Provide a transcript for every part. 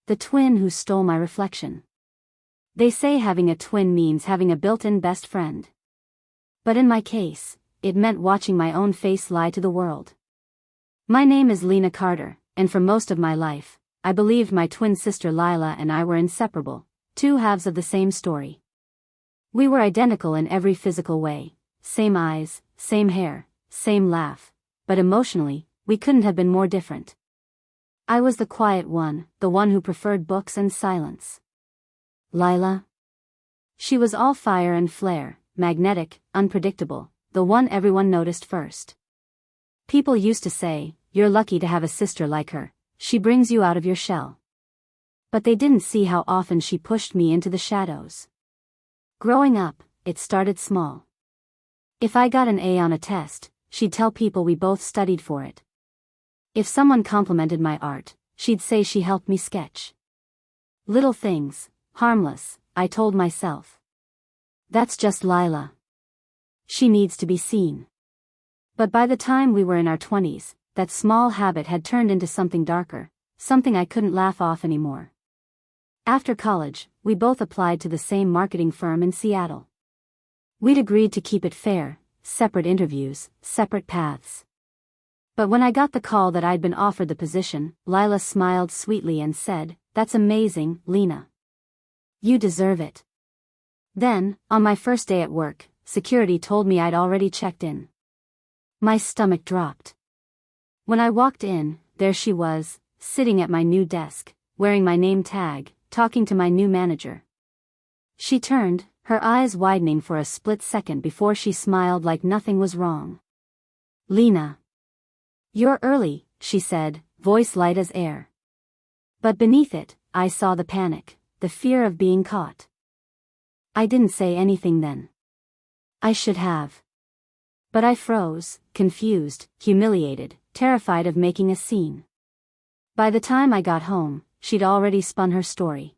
the twin who stole my reflection. They say having a twin means having a built-in best friend. But in my case, it meant watching my own face lie to the world. My name is Lena Carter, and for most of my life, I believed my twin sister Lila and I were inseparable, two halves of the same story. We were identical in every physical way, same eyes, same hair, same laugh, but emotionally, we couldn't have been more different. I was the quiet one, the one who preferred books and silence. Lila? She was all fire and flair, magnetic, unpredictable, the one everyone noticed first. People used to say, "You're lucky to have a sister like her, she brings you out of your shell." But they didn't see how often she pushed me into the shadows. Growing up, it started small. If I got an A on a test, she'd tell people we both studied for it. If someone complimented my art, she'd say she helped me sketch. Little things, harmless, I told myself. That's just Lila. She needs to be seen. But by the time we were in our 20s, that small habit had turned into something darker, something I couldn't laugh off anymore. After college, we both applied to the same marketing firm in Seattle. We'd agreed to keep it fair, separate interviews, separate paths. But when I got the call that I'd been offered the position, Lila smiled sweetly and said, "That's amazing, Lena. You deserve it." Then, on my first day at work, security told me I'd already checked in. My stomach dropped. When I walked in, there she was, sitting at my new desk, wearing my name tag, talking to my new manager. She turned, her eyes widening for a split second before she smiled like nothing was wrong. "Lena. You're early," she said, voice light as air. But beneath it, I saw the panic, the fear of being caught. I didn't say anything then. I should have. But I froze, confused, humiliated, terrified of making a scene. By the time I got home, she'd already spun her story.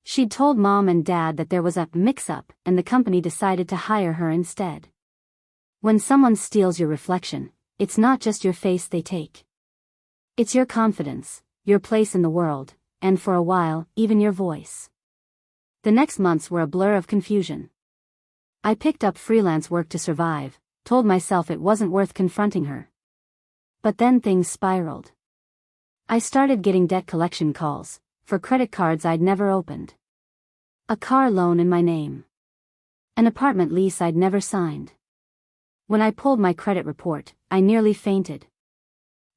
She'd told Mom and Dad that there was a mix-up and the company decided to hire her instead. When someone steals your reflection, it's not just your face they take. It's your confidence, your place in the world, and for a while, even your voice. The next months were a blur of confusion. I picked up freelance work to survive, told myself it wasn't worth confronting her. But then things spiraled. I started getting debt collection calls, for credit cards I'd never opened. A car loan in my name. An apartment lease I'd never signed. When I pulled my credit report, I nearly fainted.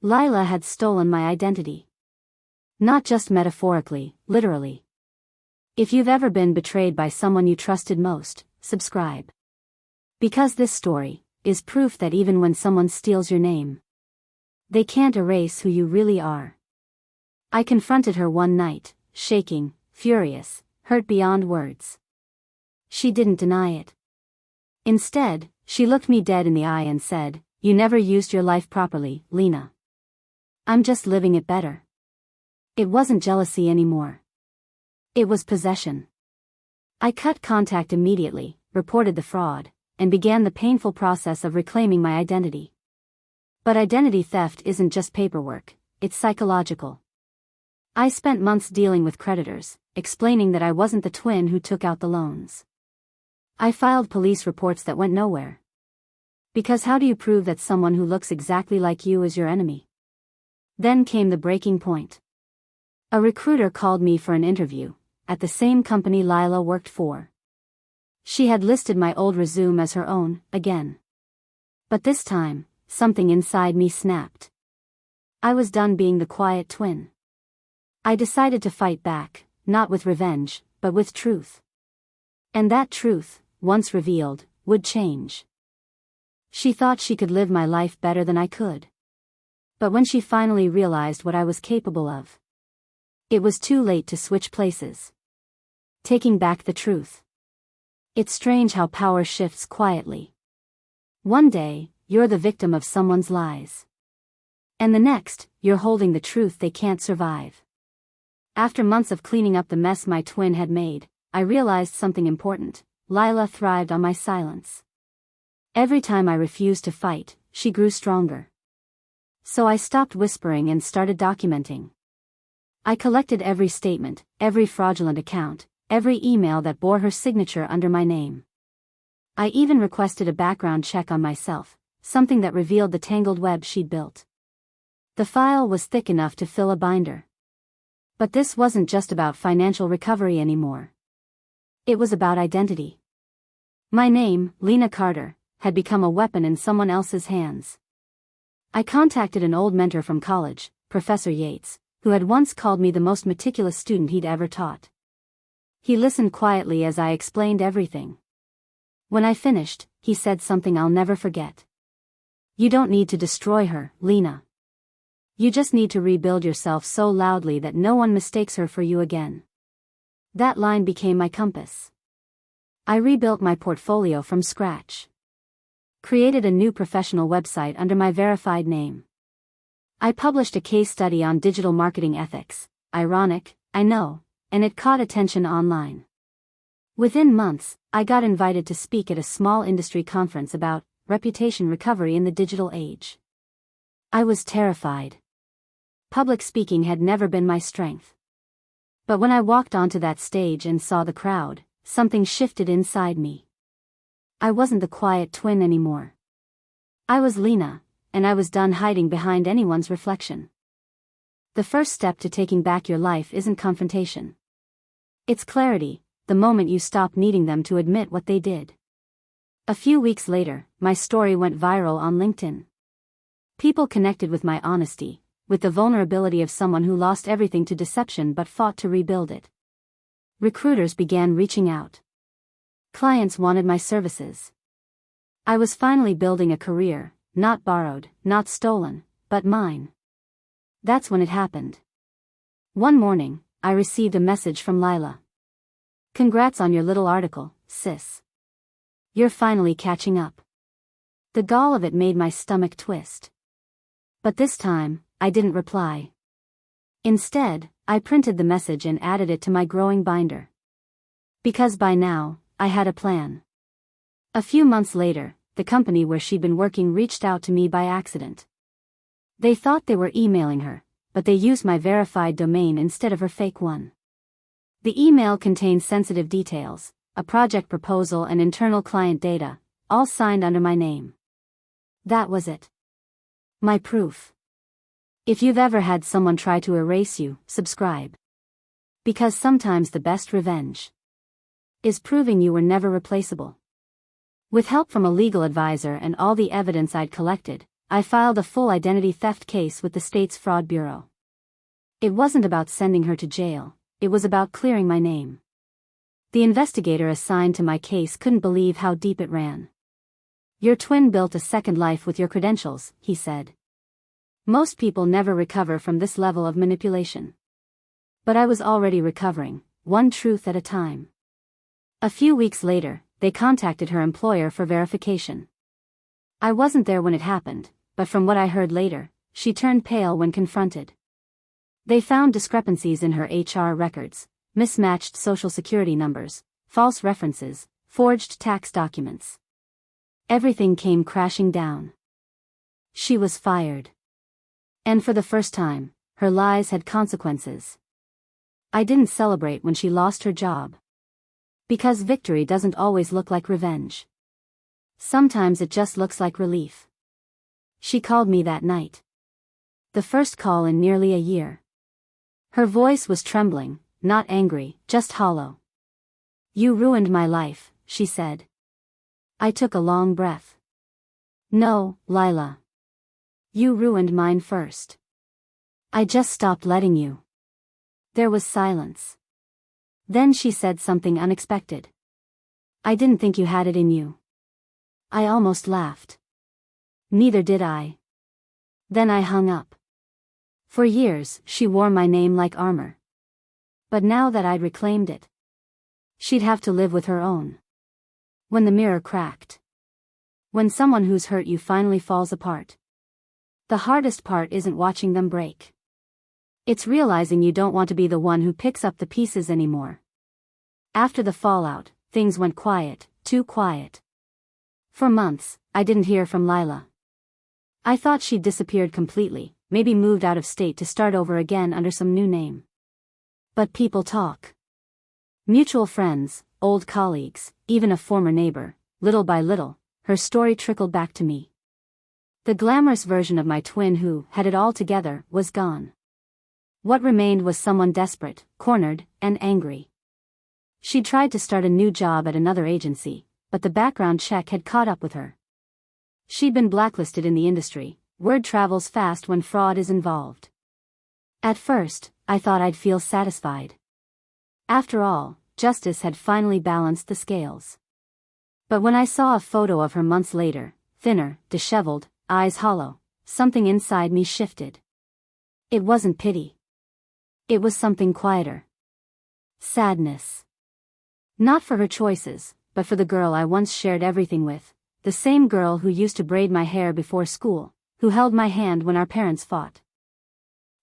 Lila had stolen my identity. Not just metaphorically, literally. If you've ever been betrayed by someone you trusted most, subscribe. Because this story is proof that even when someone steals your name, they can't erase who you really are. I confronted her one night, shaking, furious, hurt beyond words. She didn't deny it. Instead, she looked me dead in the eye and said, "You never used your life properly, Lena. I'm just living it better." It wasn't jealousy anymore. It was possession. I cut contact immediately, reported the fraud, and began the painful process of reclaiming my identity. But identity theft isn't just paperwork, it's psychological. I spent months dealing with creditors, explaining that I wasn't the twin who took out the loans. I filed police reports that went nowhere. Because how do you prove that someone who looks exactly like you is your enemy? Then came the breaking point. A recruiter called me for an interview, at the same company Lila worked for. She had listed my old resume as her own, again. But this time, something inside me snapped. I was done being the quiet twin. I decided to fight back, not with revenge, but with truth. And that truth, once revealed, would change. She thought she could live my life better than I could. But when she finally realized what I was capable of, it was too late to switch places. Taking back the truth. It's strange how power shifts quietly. One day, you're the victim of someone's lies. And the next, you're holding the truth they can't survive. After months of cleaning up the mess my twin had made, I realized something important. Lila thrived on my silence. Every time I refused to fight, she grew stronger. So I stopped whispering and started documenting. I collected every statement, every fraudulent account, every email that bore her signature under my name. I even requested a background check on myself, something that revealed the tangled web she'd built. The file was thick enough to fill a binder. But this wasn't just about financial recovery anymore. It was about identity. My name, Lena Carter, had become a weapon in someone else's hands. I contacted an old mentor from college, Professor Yates, who had once called me the most meticulous student he'd ever taught. He listened quietly as I explained everything. When I finished, he said something I'll never forget. You don't need to destroy her, Lena. You just need to rebuild yourself so loudly that no one mistakes her for you again. That line became my compass. I rebuilt my portfolio from scratch. Created a new professional website under my verified name. I published a case study on digital marketing ethics. Ironic, I know, and it caught attention online. Within months, I got invited to speak at a small industry conference about reputation recovery in the digital age. I was terrified. Public speaking had never been my strength. But when I walked onto that stage and saw the crowd, something shifted inside me. I wasn't the quiet twin anymore. I was Lena, and I was done hiding behind anyone's reflection. The first step to taking back your life isn't confrontation. It's clarity, the moment you stop needing them to admit what they did. A few weeks later, my story went viral on LinkedIn. People connected with my honesty, with the vulnerability of someone who lost everything to deception but fought to rebuild it. Recruiters began reaching out. Clients wanted my services. I was finally building a career, not borrowed, not stolen, but mine. That's when it happened. One morning, I received a message from Lila. Congrats on your little article, sis. You're finally catching up. The gall of it made my stomach twist. But this time, I didn't reply. Instead, I printed the message and added it to my growing binder. Because by now, I had a plan. A few months later, the company where she'd been working reached out to me by accident. They thought they were emailing her, but they used my verified domain instead of her fake one. The email contained sensitive details, a project proposal and internal client data, all signed under my name. That was it. My proof. If you've ever had someone try to erase you, subscribe. Because sometimes the best revenge is proving you were never replaceable. With help from a legal advisor and all the evidence I'd collected, I filed a full identity theft case with the state's fraud bureau. It wasn't about sending her to jail, it was about clearing my name. The investigator assigned to my case couldn't believe how deep it ran. Your twin built a second life with your credentials, he said. Most people never recover from this level of manipulation. But I was already recovering, one truth at a time. A few weeks later, they contacted her employer for verification. I wasn't there when it happened, but from what I heard later, she turned pale when confronted. They found discrepancies in her HR records, mismatched social security numbers, false references, forged tax documents. Everything came crashing down. She was fired. And for the first time, her lies had consequences. I didn't celebrate when she lost her job. Because victory doesn't always look like revenge. Sometimes it just looks like relief. She called me that night. The first call in nearly a year. Her voice was trembling, not angry, just hollow. You ruined my life, she said. I took a long breath. No, Lila. You ruined mine first. I just stopped letting you. There was silence. Then she said something unexpected. I didn't think you had it in you. I almost laughed. Neither did I. Then I hung up. For years, she wore my name like armor. But now that I'd reclaimed it, she'd have to live with her own. When the mirror cracked. When someone who's hurt you finally falls apart. The hardest part isn't watching them break. It's realizing you don't want to be the one who picks up the pieces anymore. After the fallout, things went quiet, too quiet. For months, I didn't hear from Lila. I thought she'd disappeared completely, maybe moved out of state to start over again under some new name. But people talk. Mutual friends, old colleagues, even a former neighbor. Little by little, her story trickled back to me. The glamorous version of my twin who had it all together was gone. What remained was someone desperate, cornered, and angry. She tried to start a new job at another agency, but the background check had caught up with her. She'd been blacklisted in the industry. Word travels fast when fraud is involved. At first, I thought I'd feel satisfied. After all, justice had finally balanced the scales. But when I saw a photo of her months later, thinner, disheveled, eyes hollow, something inside me shifted. It wasn't pity. It was something quieter. Sadness. Not for her choices, but for the girl I once shared everything with, the same girl who used to braid my hair before school, who held my hand when our parents fought.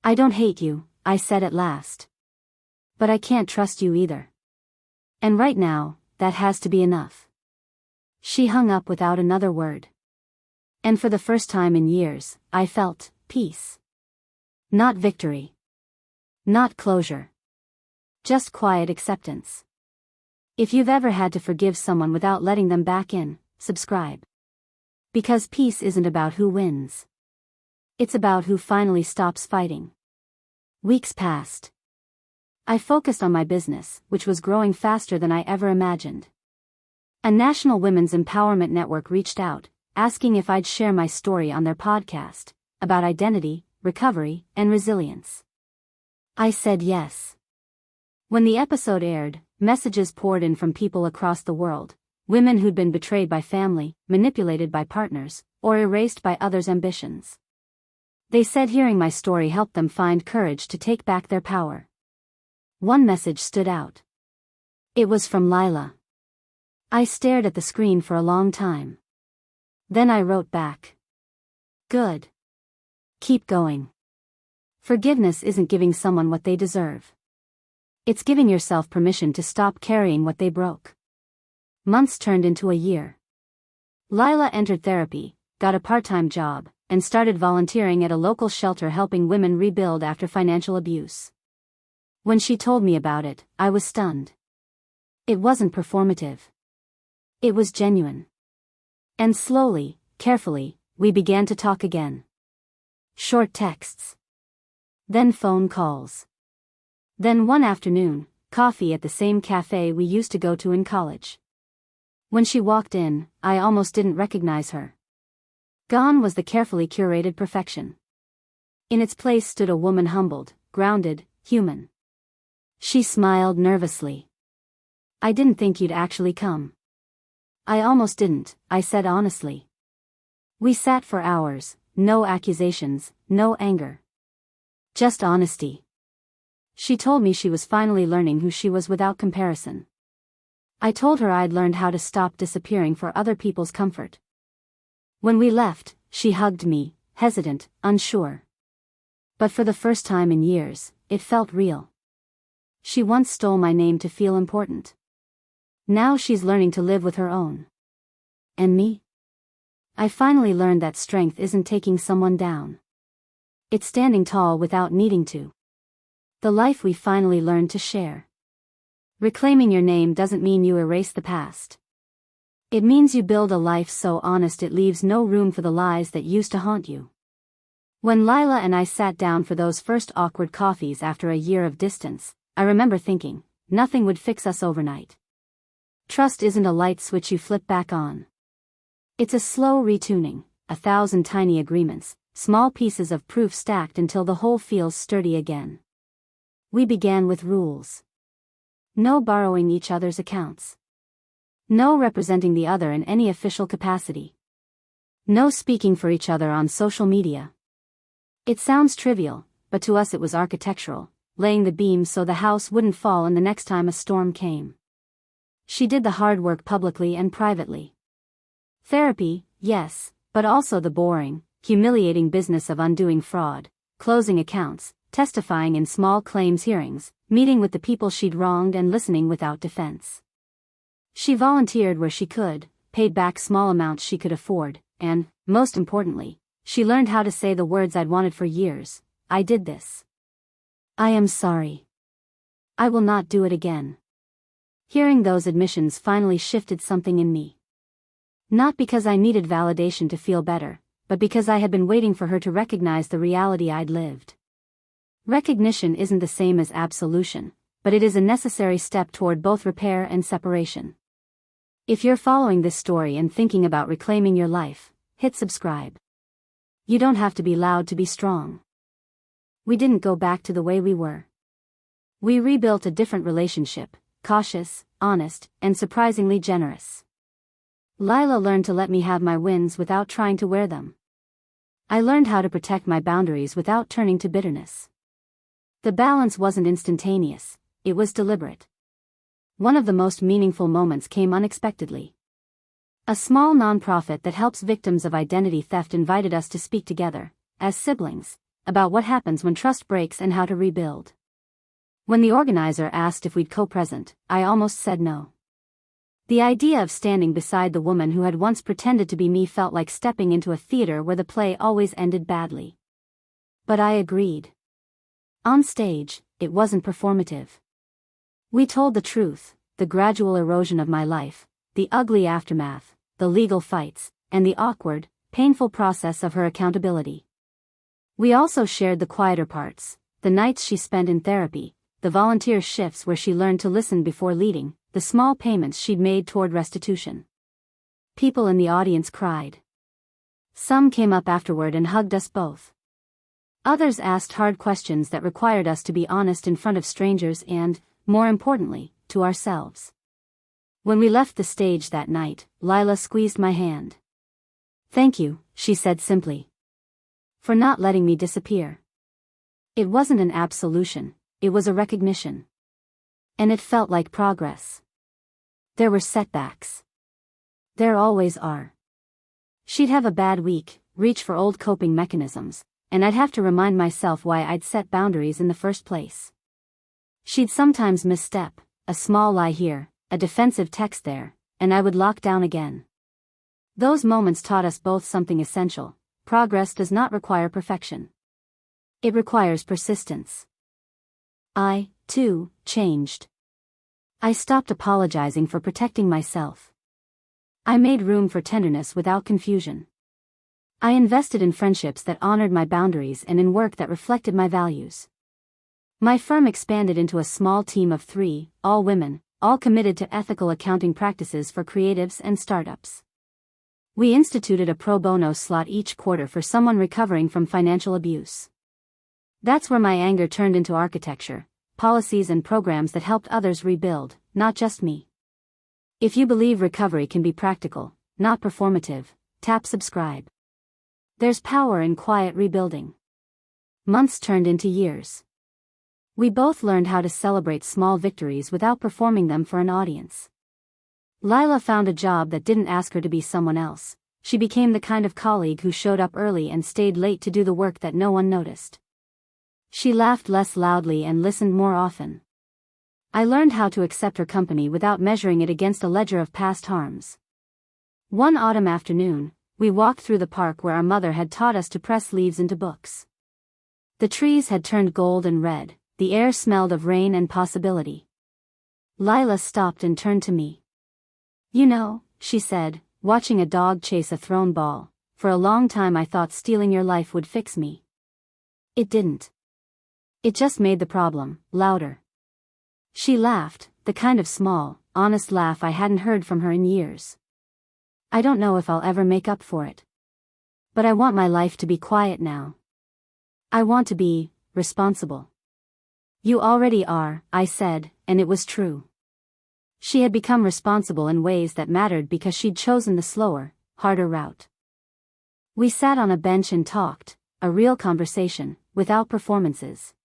I don't hate you, I said at last. But I can't trust you either. And right now, that has to be enough. She hung up without another word. And for the first time in years, I felt peace. Not victory. Not closure. Just quiet acceptance. If you've ever had to forgive someone without letting them back in, subscribe. Because peace isn't about who wins. It's about who finally stops fighting. Weeks passed. I focused on my business, which was growing faster than I ever imagined. A national women's empowerment network reached out, asking if I'd share my story on their podcast, about identity, recovery, and resilience. I said yes. When the episode aired, messages poured in from people across the world, women who'd been betrayed by family, manipulated by partners, or erased by others' ambitions. They said hearing my story helped them find courage to take back their power. One message stood out. It was from Lila. I stared at the screen for a long time. Then I wrote back. Good. Keep going. Forgiveness isn't giving someone what they deserve. It's giving yourself permission to stop carrying what they broke. Months turned into a year. Lila entered therapy, got a part-time job, and started volunteering at a local shelter helping women rebuild after financial abuse. When she told me about it, I was stunned. It wasn't performative. It was genuine. And slowly, carefully, we began to talk again. Short texts. Then phone calls. Then one afternoon, coffee at the same cafe we used to go to in college. When she walked in, I almost didn't recognize her. Gone was the carefully curated perfection. In its place stood a woman humbled, grounded, human. She smiled nervously. I didn't think you'd actually come. I almost didn't, I said honestly. We sat for hours, no accusations, no anger. Just honesty. She told me she was finally learning who she was without comparison. I told her I'd learned how to stop disappearing for other people's comfort. When we left, she hugged me, hesitant, unsure. But for the first time in years, it felt real. She once stole my name to feel important. Now she's learning to live with her own. And me? I finally learned that strength isn't taking someone down. It's standing tall without needing to. The life we finally learned to share. Reclaiming your name doesn't mean you erase the past. It means you build a life so honest it leaves no room for the lies that used to haunt you. When Lila and I sat down for those first awkward coffees after a year of distance, I remember thinking, nothing would fix us overnight. Trust isn't a light switch you flip back on. It's a slow retuning, 1,000 tiny agreements, small pieces of proof stacked until the whole feels sturdy again. We began with rules. No borrowing each other's accounts. No representing the other in any official capacity. No speaking for each other on social media. It sounds trivial, but to us it was architectural, laying the beams so the house wouldn't fall in the next time a storm came. She did the hard work publicly and privately. Therapy, yes, but also the boring, humiliating business of undoing fraud, closing accounts, testifying in small claims hearings, meeting with the people she'd wronged and listening without defense. She volunteered where she could, paid back small amounts she could afford, and, most importantly, she learned how to say the words I'd wanted for years. I did this. I am sorry. I will not do it again. Hearing those admissions finally shifted something in me. Not because I needed validation to feel better, but because I had been waiting for her to recognize the reality I'd lived. Recognition isn't the same as absolution, but it is a necessary step toward both repair and separation. If you're following this story and thinking about reclaiming your life, hit subscribe. You don't have to be loud to be strong. We didn't go back to the way we were. We rebuilt a different relationship, cautious, honest, and surprisingly generous. Lila learned to let me have my wins without trying to wear them. I learned how to protect my boundaries without turning to bitterness. The balance wasn't instantaneous, it was deliberate. One of the most meaningful moments came unexpectedly. A small nonprofit that helps victims of identity theft invited us to speak together, as siblings, about what happens when trust breaks and how to rebuild. When the organizer asked if we'd co-present, I almost said no. The idea of standing beside the woman who had once pretended to be me felt like stepping into a theater where the play always ended badly. But I agreed. On stage, it wasn't performative. We told the truth, the gradual erosion of my life, the ugly aftermath, the legal fights, and the awkward, painful process of her accountability. We also shared the quieter parts, the nights she spent in therapy, the volunteer shifts where she learned to listen before leading, the small payments she'd made toward restitution. People in the audience cried. Some came up afterward and hugged us both. Others asked hard questions that required us to be honest in front of strangers and, more importantly, to ourselves. When we left the stage that night, Lila squeezed my hand. "Thank you," she said simply. "For not letting me disappear." It wasn't an absolution, it was a recognition. And it felt like progress. There were setbacks. There always are. She'd have a bad week, reach for old coping mechanisms, and I'd have to remind myself why I'd set boundaries in the first place. She'd sometimes misstep, a small lie here, a defensive text there, and I would lock down again. Those moments taught us both something essential: progress does not require perfection. It requires persistence. I, too, changed. I stopped apologizing for protecting myself. I made room for tenderness without confusion. I invested in friendships that honored my boundaries and in work that reflected my values. My firm expanded into a small team of 3, all women, all committed to ethical accounting practices for creatives and startups. We instituted a pro bono slot each quarter for someone recovering from financial abuse. That's where my anger turned into architecture, policies and programs that helped others rebuild, not just me. If you believe recovery can be practical, not performative, tap subscribe. There's power in quiet rebuilding. Months turned into years. We both learned how to celebrate small victories without performing them for an audience. Lila found a job that didn't ask her to be someone else. She became the kind of colleague who showed up early and stayed late to do the work that no one noticed. She laughed less loudly and listened more often. I learned how to accept her company without measuring it against a ledger of past harms. One autumn afternoon, we walked through the park where our mother had taught us to press leaves into books. The trees had turned gold and red, the air smelled of rain and possibility. Lila stopped and turned to me. "You know," she said, watching a dog chase a thrown ball, "for a long time I thought stealing your life would fix me. It didn't. It just made the problem louder." She laughed, the kind of small, honest laugh I hadn't heard from her in years. "I don't know if I'll ever make up for it. But I want my life to be quiet now. I want to be responsible." "You already are," I said, and it was true. She had become responsible in ways that mattered because she'd chosen the slower, harder route. We sat on a bench and talked, a real conversation, without performances.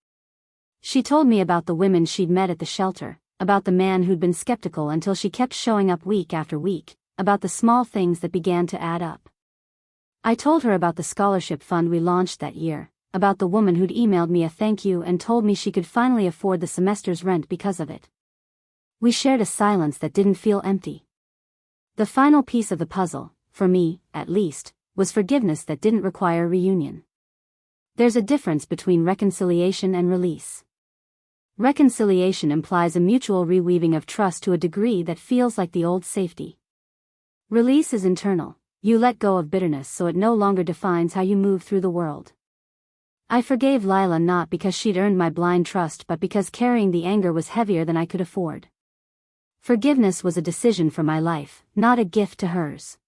She told me about the women she'd met at the shelter, about the man who'd been skeptical until she kept showing up week after week, about the small things that began to add up. I told her about the scholarship fund we launched that year, about the woman who'd emailed me a thank you and told me she could finally afford the semester's rent because of it. We shared a silence that didn't feel empty. The final piece of the puzzle, for me, at least, was forgiveness that didn't require reunion. There's a difference between reconciliation and release. Reconciliation implies a mutual reweaving of trust to a degree that feels like the old safety. Release is internal. You let go of bitterness so it no longer defines how you move through the world. I forgave Lila not because she'd earned my blind trust but because carrying the anger was heavier than I could afford. Forgiveness was a decision for my life, not a gift to hers.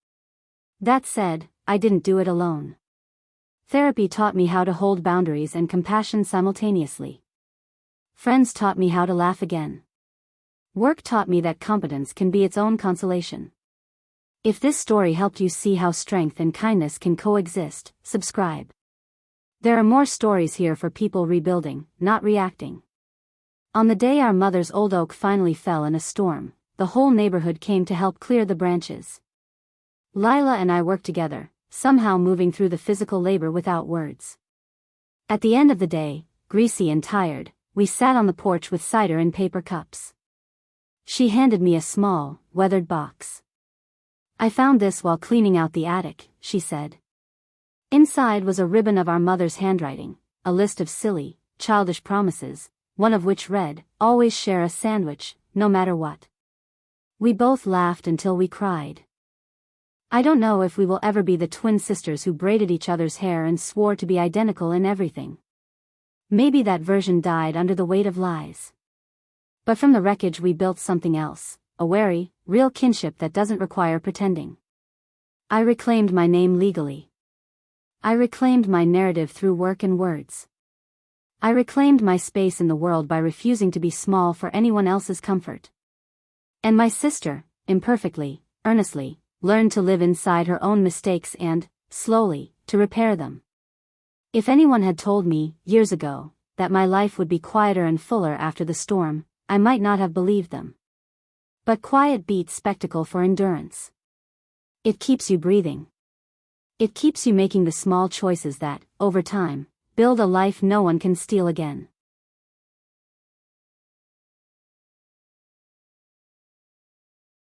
That said, I didn't do it alone. Therapy taught me how to hold boundaries and compassion simultaneously. Friends taught me how to laugh again. Work taught me that competence can be its own consolation. If this story helped you see how strength and kindness can coexist, subscribe. There are more stories here for people rebuilding, not reacting. On the day our mother's old oak finally fell in a storm, the whole neighborhood came to help clear the branches. Lila and I worked together, somehow moving through the physical labor without words. At the end of the day, greasy and tired, we sat on the porch with cider in paper cups. She handed me a small, weathered box. "I found this while cleaning out the attic," she said. Inside was a ribbon of our mother's handwriting, a list of silly, childish promises, one of which read, "Always share a sandwich, no matter what." We both laughed until we cried. I don't know if we will ever be the twin sisters who braided each other's hair and swore to be identical in everything. Maybe that version died under the weight of lies. But from the wreckage we built something else, a wary, real kinship that doesn't require pretending. I reclaimed my name legally. I reclaimed my narrative through work and words. I reclaimed my space in the world by refusing to be small for anyone else's comfort. And my sister, imperfectly, earnestly, learned to live inside her own mistakes and, slowly, to repair them. If anyone had told me, years ago, that my life would be quieter and fuller after the storm, I might not have believed them. But quiet beats spectacle for endurance. It keeps you breathing. It keeps you making the small choices that, over time, build a life no one can steal again.